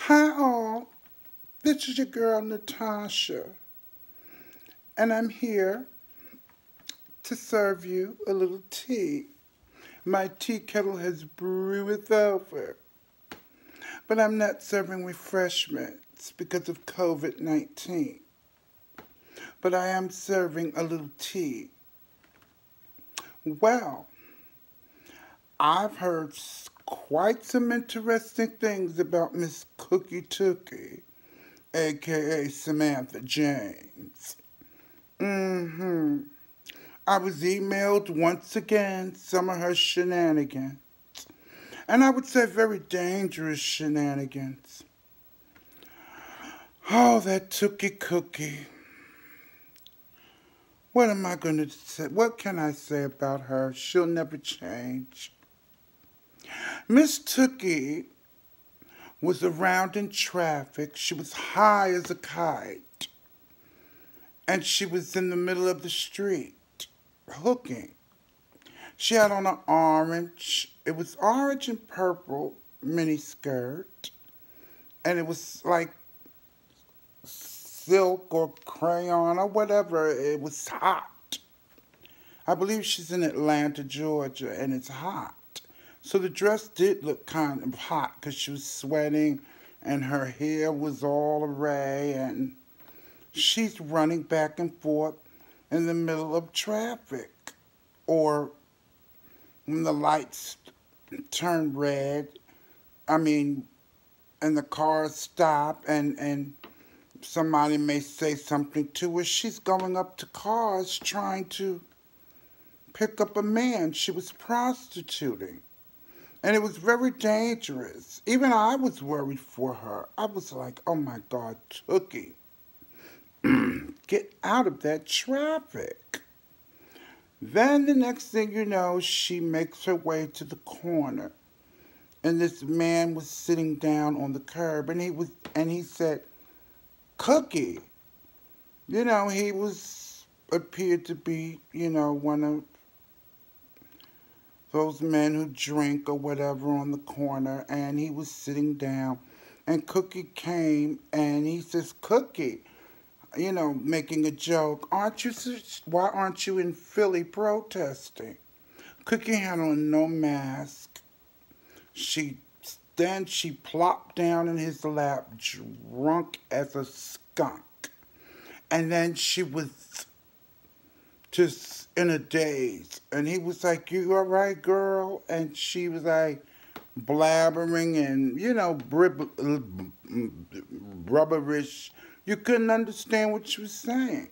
Hi all, this is your girl Natasha, and I'm here to serve you a little tea. My tea kettle has brewed over, but I'm not serving refreshments because of COVID-19. But I am serving a little tea. Well, I've heard quite some interesting things about Miss Cookie Tookie, aka Samantha James. I was emailed once again some of her shenanigans. And I would say very dangerous shenanigans. Oh, that Tookie Cookie. What am I going to say? What can I say about her? She'll never change. Miss Tookie was around in traffic. She was high as a kite. And she was in the middle of the street, hooking. She had on an orange, it was orange and purple mini skirt. And it was like silk or crayon or whatever. It was hot. I believe she's in Atlanta, Georgia, and it's hot. So the dress did look kind of hot because she was sweating and her hair was all array and she's running back and forth in the middle of traffic. Or when the lights turn red, and the cars stop and somebody may say something to her, she's going up to cars trying to pick up a man. She was prostituting. And it was very dangerous. Even I was worried for her. I was like, oh my God, Tookie, get out of that traffic. Then the next thing you know, she makes her way to the corner. And this man was sitting down on the curb and he said, Cookie. He appeared to be, one of those men who drink or whatever on the corner, and he was sitting down. And Cookie came and he says, Cookie, making a joke, why aren't you in Philly protesting? Cookie had on no mask. Then she plopped down in his lap, drunk as a skunk. And then she was just in a daze. And he was like, you all right, girl? And she was like blabbering and, rubberish. You couldn't understand what she was saying.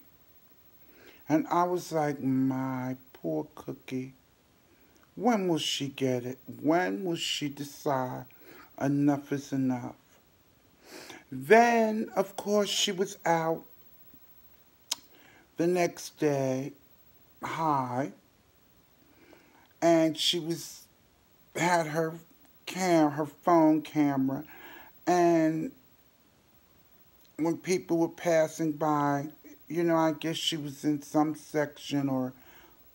And I was like, my poor Cookie. When will she get it? When will she decide enough is enough? Then, of course, she was out the next day, high, and she had her phone camera, and when people were passing by, I guess she was in some section or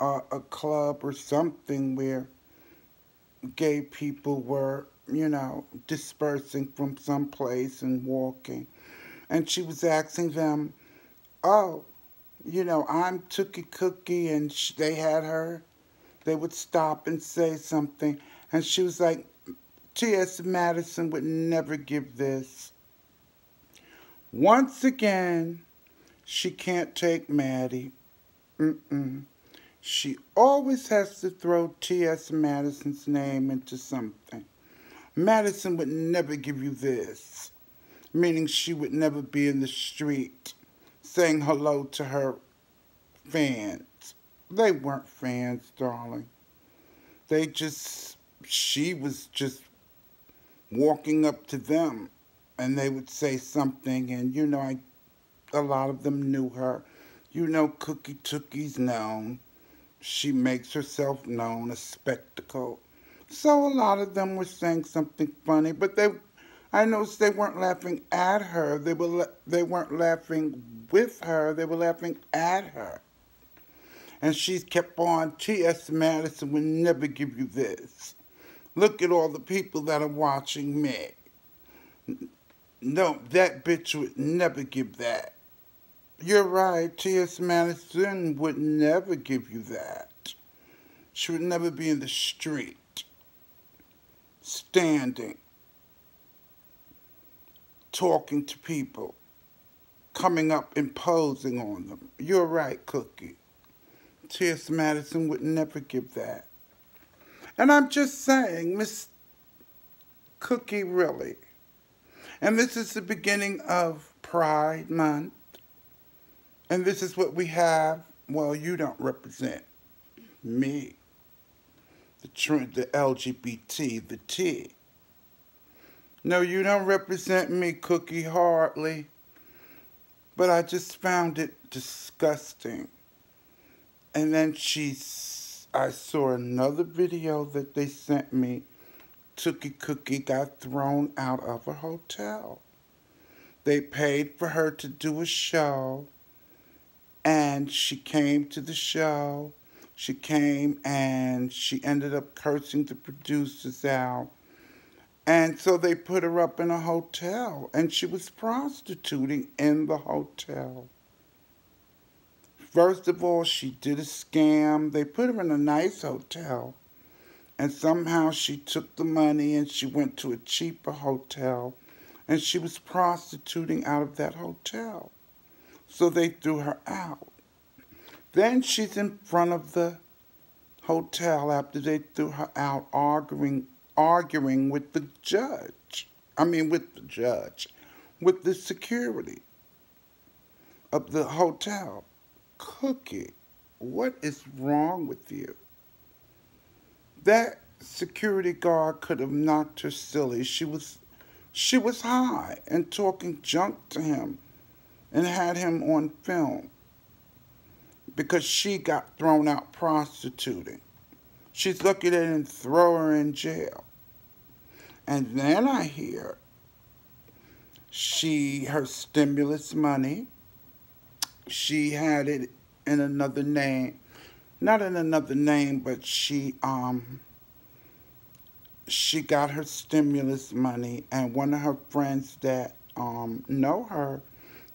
a club or something where gay people were, dispersing from some place and walking. And she was asking them, oh, I'm Tookie Cookie, and they would stop and say something. And she was like, T.S. Madison would never give this. Once again, she can't take Maddie. She always has to throw T.S. Madison's name into something. Madison would never give you this, meaning she would never be in the street saying hello to her fans. They weren't fans, darling. She was just walking up to them and they would say something and, a lot of them knew her. Cookie Tookie's known. She makes herself known, a spectacle. So a lot of them were saying something funny, but I noticed they weren't laughing at her. They weren't laughing with her. They were laughing at her. And she kept on, T.S. Madison would never give you this. Look at all the people that are watching me. No, that bitch would never give that. You're right, T.S. Madison would never give you that. She would never be in the street, standing, talking to people, coming up, imposing on them. You're right, Cookie. T.S. Madison would never give that. And I'm just saying, Miss Cookie, really. And this is the beginning of Pride Month. And this is what we have. Well, you don't represent me. The LGBT, the T. No, you don't represent me, Cookie, hardly. But I just found it disgusting. And then I saw another video that they sent me. Tookie Cookie got thrown out of a hotel. They paid for her to do a show, and she came to the show. She came and she ended up cursing the producers out. And so they put her up in a hotel, and she was prostituting in the hotel. First of all, she did a scam. They put her in a nice hotel, and somehow she took the money and she went to a cheaper hotel, and she was prostituting out of that hotel. So they threw her out. Then she's in front of the hotel after they threw her out, arguing with the judge. With the security of the hotel. Cookie, what is wrong with you? That security guard could have knocked her silly. She was high and talking junk to him and had him on film because she got thrown out prostituting. She's lucky they didn't throw her in jail. And then I hear her stimulus money, she had it in another name. Not in another name, but she got her stimulus money, and one of her friends that know her,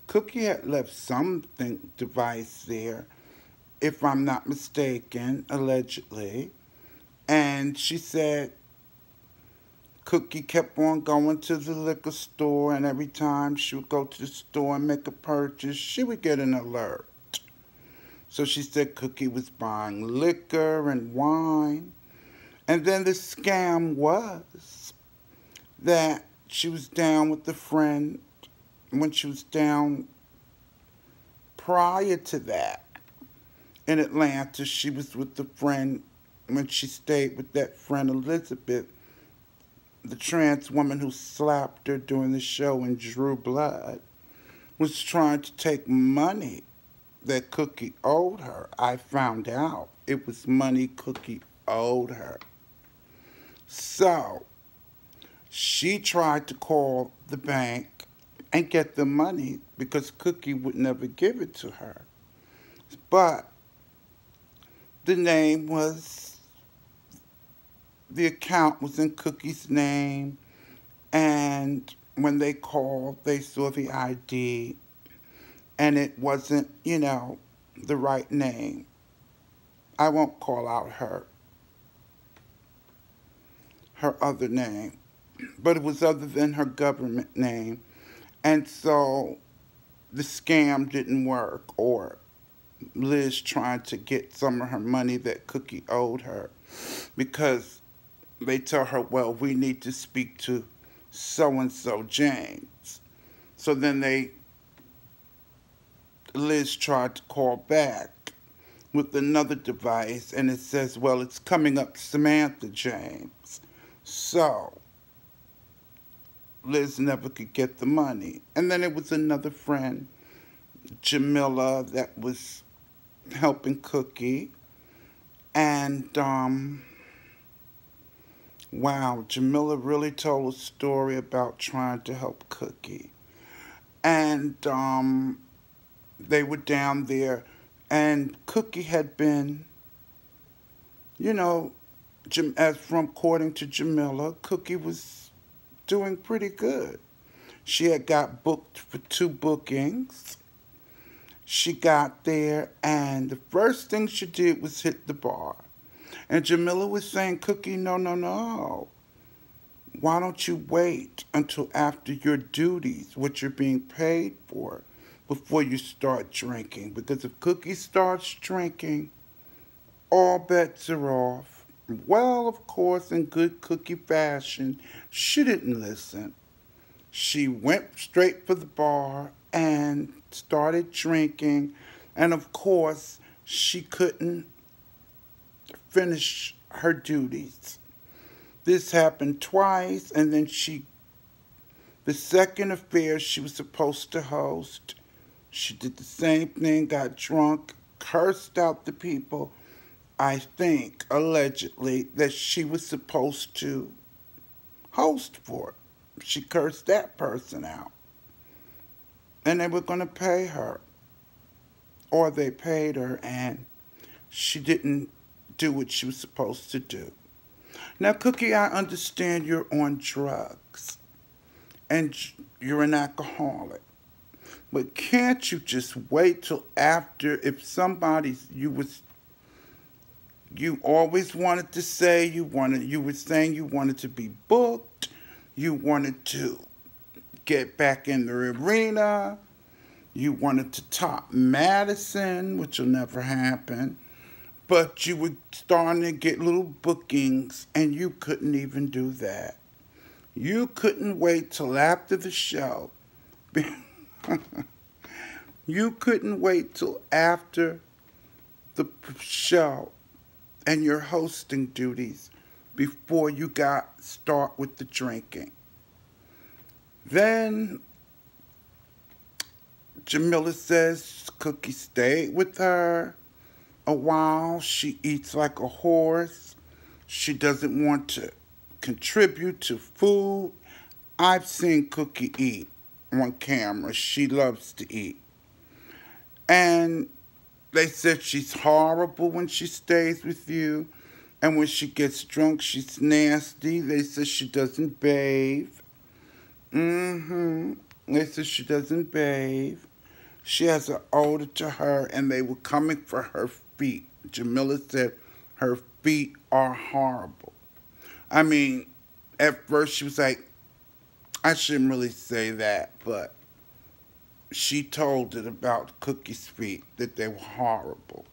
Cookie had left something device there, if I'm not mistaken, allegedly. And she said Cookie kept on going to the liquor store, and every time she would go to the store and make a purchase, she would get an alert. So she said Cookie was buying liquor and wine. And then the scam was that she was down with the friend when she was down prior to that in Atlanta. She was with the friend when she stayed with that friend Elizabeth, the trans woman who slapped her during the show and drew blood, was trying to take money that Cookie owed her. I found out it was money Cookie owed her. So she tried to call the bank and get the money because Cookie would never give it to her. But the account was in Cookie's name, and when they called, they saw the ID, and it wasn't, the right name. I won't call out her other name, but it was other than her government name. And so the scam didn't work, or Liz tried to get some of her money that Cookie owed her, because they tell her, well, we need to speak to so-and-so James. So then Liz tried to call back with another device, and it says, well, it's coming up Samantha James. So Liz never could get the money. And then it was another friend, Jamila, that was helping Cookie. And, wow, Jamila really told a story about trying to help Cookie. And they were down there, and Cookie had been, according to Jamila, Cookie was doing pretty good. She had got booked for 2 bookings. She got there, and the first thing she did was hit the bar. And Jamila was saying, Cookie, no, no, no. Why don't you wait until after your duties, what you're being paid for, before you start drinking? Because if Cookie starts drinking, all bets are off. Well, of course, in good Cookie fashion, she didn't listen. She went straight for the bar and started drinking. And of course, she couldn't finish her duties. This happened twice, and then the second affair she was supposed to host, she did the same thing, got drunk, cursed out the people, I think, allegedly, that she was supposed to host for. She cursed that person out. And they were going to pay her. Or they paid her, and she didn't do what she was supposed to do. Now, Cookie, I understand you're on drugs and you're an alcoholic. But can't you just wait till after, if somebody's, you always wanted to say you were saying you wanted to be booked, you wanted to get back in the arena, you wanted to top Madison, which will never happen. But you were starting to get little bookings, and you couldn't even do that. You couldn't wait till after the show. You couldn't wait till after the show and your hosting duties before you start with the drinking. Then Jamila says Cookie stayed with her a while. She eats like a horse. She doesn't want to contribute to food. I've seen Cookie eat on camera. She loves to eat. And they said she's horrible when she stays with you. And when she gets drunk, she's nasty. They said she doesn't bathe. They said she doesn't bathe. She has an odor to her, and they were coming for her feet. Jamila said her feet are horrible. I mean, at first she was like, I shouldn't really say that, but she told it about Cookie's feet, that they were horrible.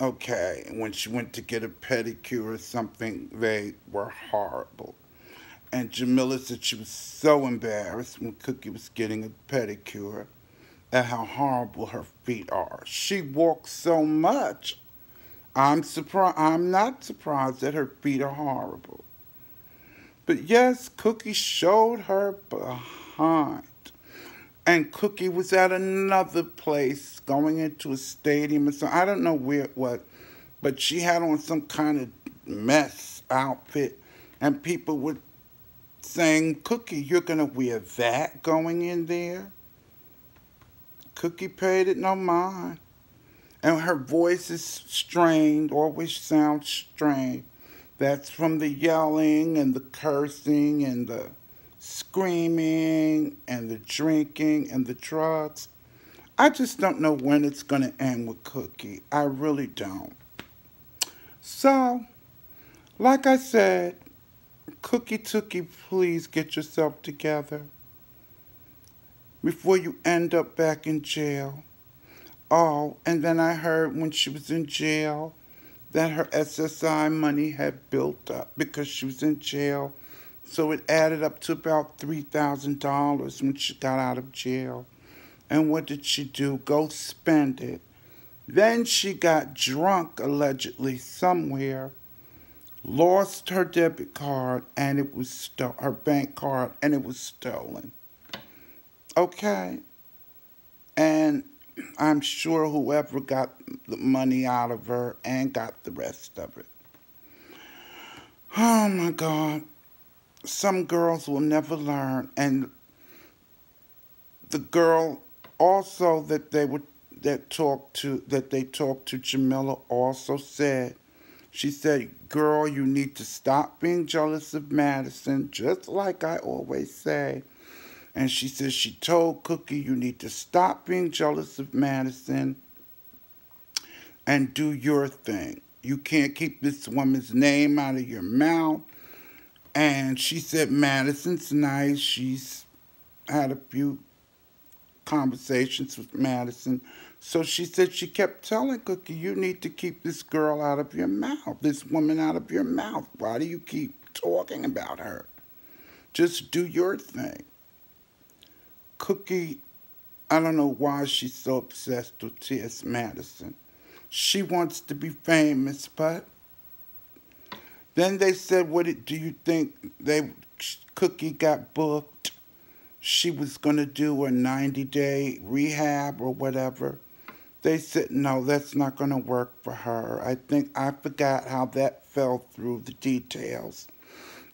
Okay, and when she went to get a pedicure or something, they were horrible. And Jamila said she was so embarrassed when Cookie was getting a pedicure at how horrible her feet are. She walks so much. I'm not surprised that her feet are horrible. But yes, Cookie showed her behind. And Cookie was at another place going into a stadium or something. I don't know where it was, but she had on some kind of mess outfit, and people were saying, Cookie, you're going to wear that going in there? Cookie paid it no mind. And her voice is strained, always sounds strained. That's from the yelling and the cursing and the screaming and the drinking and the drugs. I just don't know when it's going to end with Cookie. I really don't. So, like I said, Cookie Tookie, please get yourself together before you end up back in jail. Oh, and then I heard when she was in jail that her SSI money had built up because she was in jail. So it added up to about $3,000 when she got out of jail. And what did she do? Go spend it. Then she got drunk, allegedly, somewhere, lost her debit card, and it was her bank card, and it was stolen. Okay? And I'm sure whoever got the money out of her and got the rest of it. Oh, my God. Some girls will never learn. And the girl also that they talked to Jamila also said, she said, girl, you need to stop being jealous of Madison, just like I always say. And she says she told Cookie, you need to stop being jealous of Madison and do your thing. You can't keep this woman's name out of your mouth. And she said Madison's nice. She's had a few conversations with Madison. So she said she kept telling Cookie, you need to keep this girl out of your mouth, this woman out of your mouth. Why do you keep talking about her? Just do your thing. Cookie, I don't know why she's so obsessed with T.S. Madison. She wants to be famous, but then they said, do you think Cookie got booked? She was going to do a 90-day rehab or whatever. They said, no, that's not going to work for her. I forgot how that fell through the details.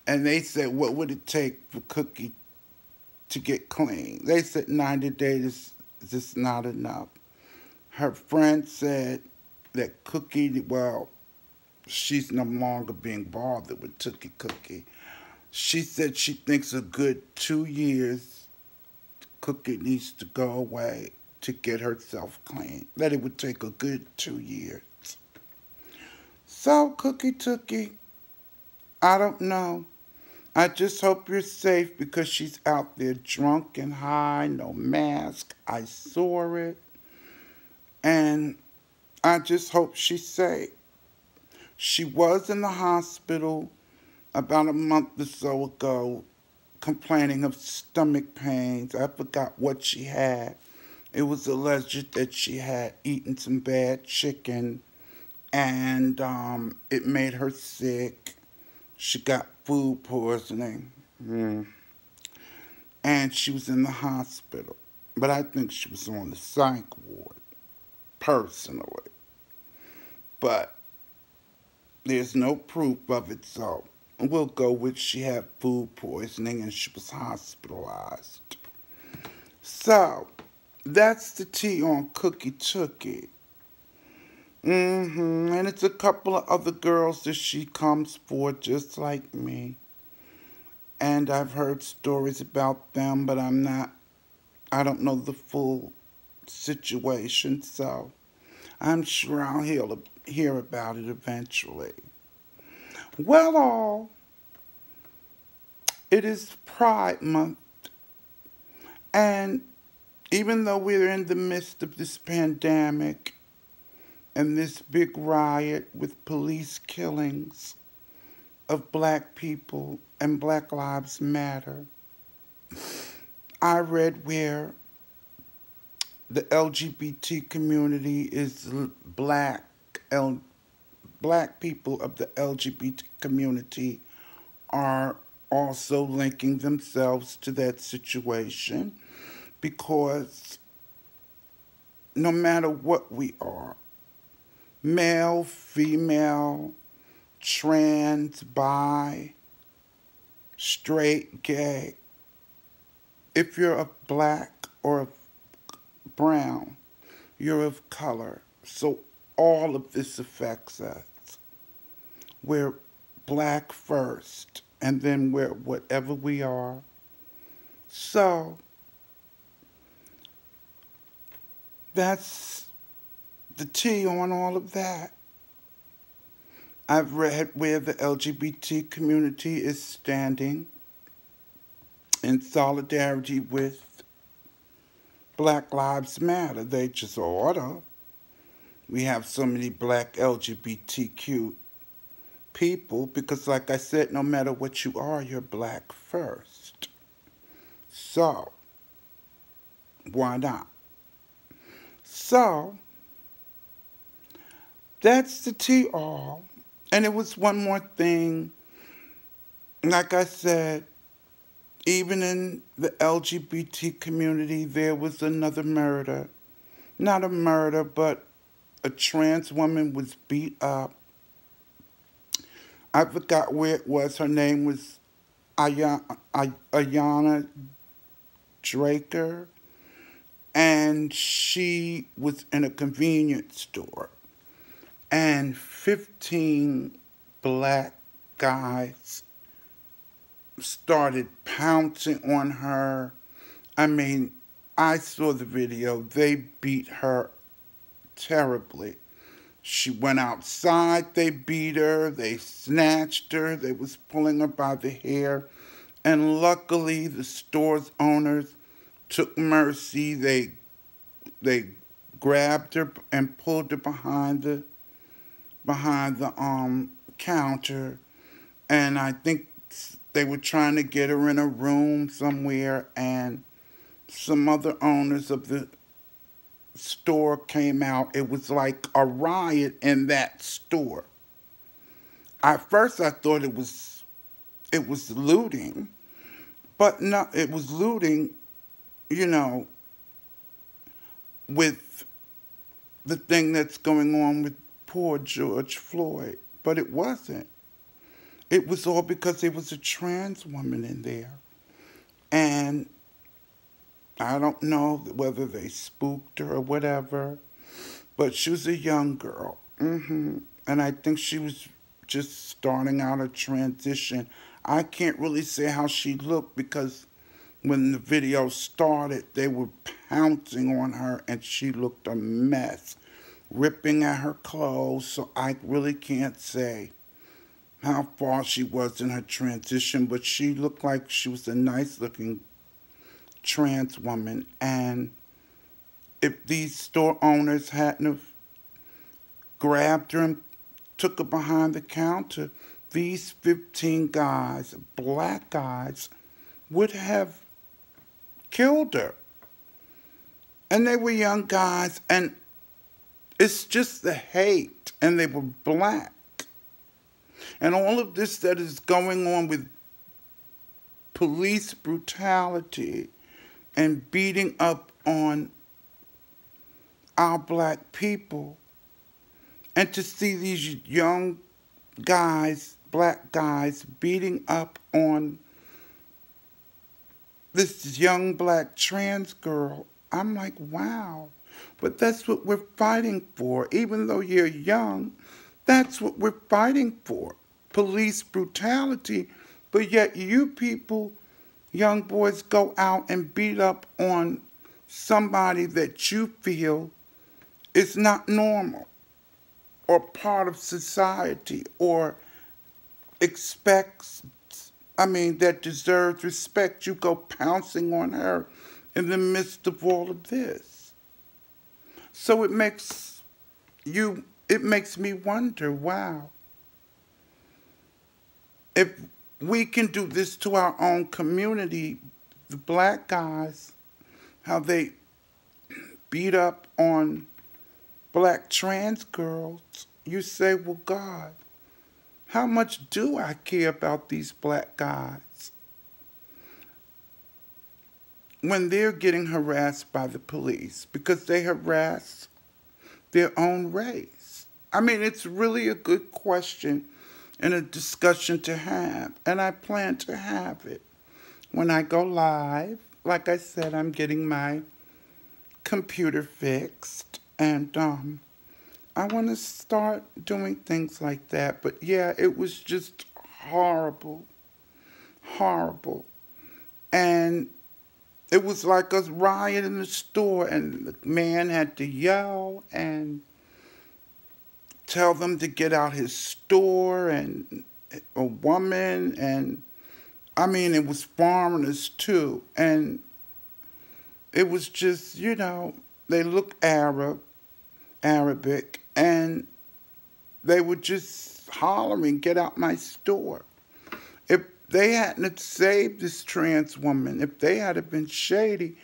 And they said, what would it take for Cookie to get clean? They said 90 days is just not enough. Her friend said that Cookie, she's no longer being bothered with Tookie Cookie. She said she thinks a good 2 years Cookie needs to go away to get herself clean. That it would take a good 2 years. So, Cookie Tookie, I don't know. I just hope you're safe because she's out there drunk and high, no mask. I saw it. And I just hope she's safe. She was in the hospital about a month or so ago complaining of stomach pains. I forgot what she had. It was alleged that she had eaten some bad chicken and it made her sick. She got food poisoning. And she was in the hospital. But I think she was on the psych ward, personally. But there's no proof of it, so we'll go with she had food poisoning and she was hospitalized. So, that's the tea on Cookie Tookie. And it's a couple of other girls that she comes for just like me. And I've heard stories about them, but I don't know the full situation, so I'm sure I'll hear about it eventually. Well, it is Pride Month, and even though we're in the midst of this pandemic and this big riot with police killings of black people and Black Lives Matter, I read where the LGBT community is black people of the LGBT community are also linking themselves to that situation because no matter what we are, male, female, trans, bi, straight, gay, if you're of black or of brown, you're of color. So all of this affects us. We're black first, and then we're whatever we are. So that's the tea on all of that. I've read where the LGBT community is standing in solidarity with Black Lives Matter. They just oughta. We have so many black LGBTQ people because, like I said, no matter what you are, you're black first. So, why not? So, that's the tea all. And it was one more thing. Like I said, even in the LGBT community, there was another murder. Not a murder, but a trans woman was beat up. I forgot where it was. Her name was Ayanna Draker. And she was in a convenience store. And 15 black guys started pouncing on her, I mean, I saw the video. They beat her terribly. She went outside, they beat her, they snatched her, they was pulling her by the hair. And luckily the store's owners took mercy. They grabbed her and pulled her behind the counter, and I think they were trying to get her in a room somewhere, and some other owners of the store came out. It was like a riot in that store. At first I thought it was looting, but no, it was looting, you know, with the thing that's going on with poor George Floyd. But it wasn't. It was all because there was a trans woman in there. And I don't know whether they spooked her or whatever, but she was a young girl. And I think she was just starting out a transition. I can't really say how she looked because when the video started, they were pouncing on her and she looked a mess, ripping at her clothes, so I really can't say how far she was in her transition, but she looked like she was a nice-looking trans woman. And if these store owners hadn't have grabbed her and took her behind the counter, these 15 guys, black guys, would have killed her. And they were young guys, and it's just the hate, and they were black. And all of this that is going on with police brutality and beating up on our black people, and to see these young guys, black guys, beating up on this young black trans girl, I'm like, wow. But that's what we're fighting for. Even though you're young, that's what we're fighting for. Police brutality. But yet you people, young boys, go out and beat up on somebody that you feel is not normal or part of society or that deserves respect. You go pouncing on her in the midst of all of this. So it makes me wonder, wow, if we can do this to our own community, the black guys, how they beat up on black trans girls, you say, well, God, how much do I care about these black guys when they're getting harassed by the police because they harass their own race? I mean, it's really a good question and a discussion to have, and I plan to have it when I go live. Like I said, I'm getting my computer fixed, and I want to start doing things like that. But yeah, it was just horrible, horrible. And it was like a riot in the store, and the man had to yell and tell them to get out his store, and a woman, and I mean, it was foreigners too. And it was just, they look Arabic, and they were just hollering, get out my store. If they hadn't have saved this trans woman, if they had have been shady,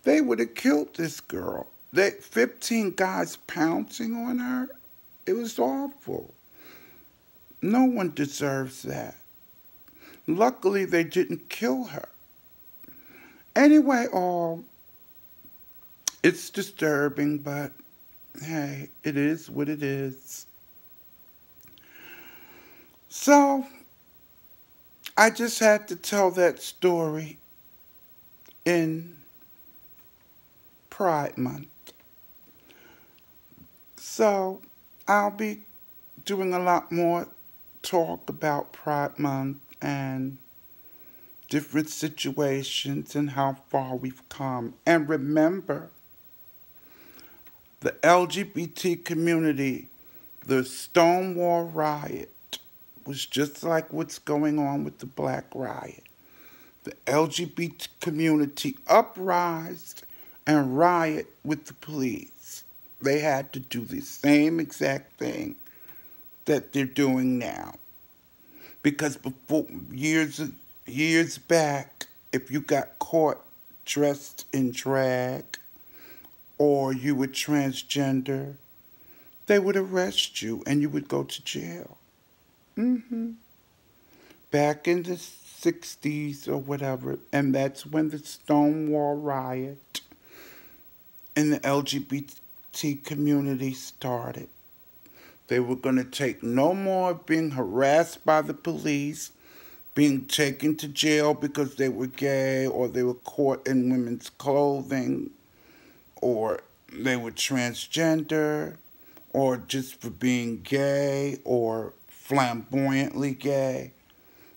they would have killed this girl. 15 guys pouncing on her, it was awful. No one deserves that. Luckily, they didn't kill her. Anyway, it's disturbing, but hey, it is what it is. So, I just had to tell that story in Pride Month. So, I'll be doing a lot more talk about Pride Month and different situations and how far we've come. And remember, the LGBT community, the Stonewall riot was just like what's going on with the Black riot. The LGBT community uprised and riot with the police. They had to do the same exact thing that they're doing now. Because before, years back, if you got caught dressed in drag or you were transgender, they would arrest you and you would go to jail. Back in the 60s or whatever, and that's when the Stonewall riot in the LGBT community started. They were going to take no more being harassed by the police, being taken to jail because they were gay or they were caught in women's clothing or they were transgender or just for being gay or flamboyantly gay.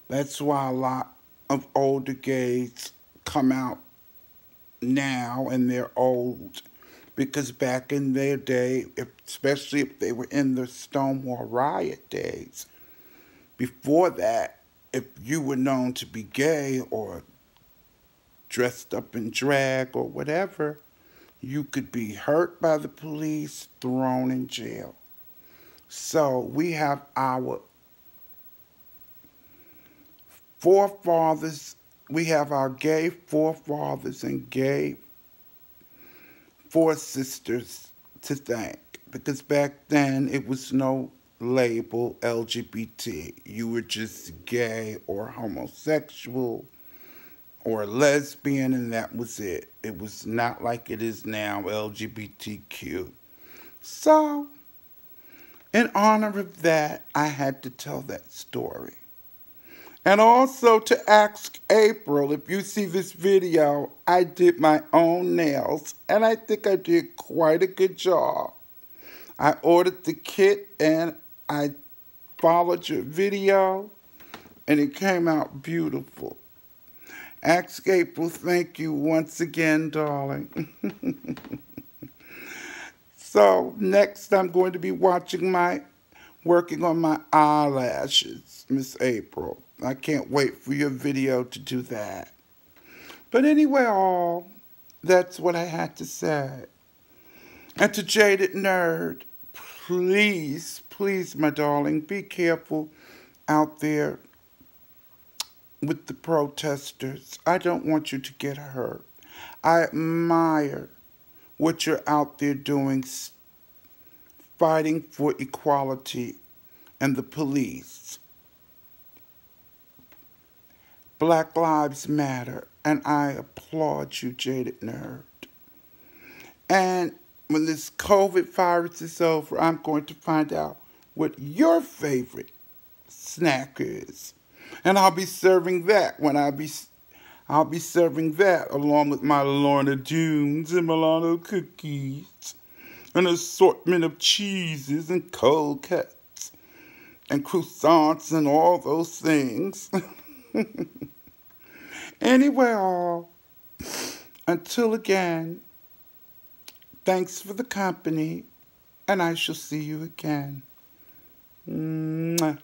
That's why a lot of older gays come out now and they're old. Because back in their day, especially if they were in the Stonewall riot days, before that, if you were known to be gay or dressed up in drag or whatever, you could be hurt by the police, thrown in jail. So we have our forefathers, we have our gay forefathers and gay foresisters to thank, because back then it was no label LGBT. You were just gay or homosexual or lesbian, and that was it. It was not like it is now, LGBTQ. So, in honor of that, I had to tell that story. And also to ask April, if you see this video, I did my own nails, and I think I did quite a good job. I ordered the kit, and I followed your video, and it came out beautiful. Ask April, thank you once again, darling. So next I'm going to be working on my eyelashes, Miss April. I can't wait for your video to do that. But anyway, that's what I had to say. And to Jaded Nerd, please, my darling, be careful out there with the protesters. I don't want you to get hurt. I admire what you're out there doing, fighting for equality and the police. Black Lives Matter, and I applaud you, Jaded Nerd. And when this COVID virus is over, I'm going to find out what your favorite snack is. And I'll be serving that I'll be serving that along with my Lorna Doones and Milano cookies, an assortment of cheeses and cold cuts and croissants and all those things. Anyway, until again, thanks for the company, and I shall see you again. Mwah.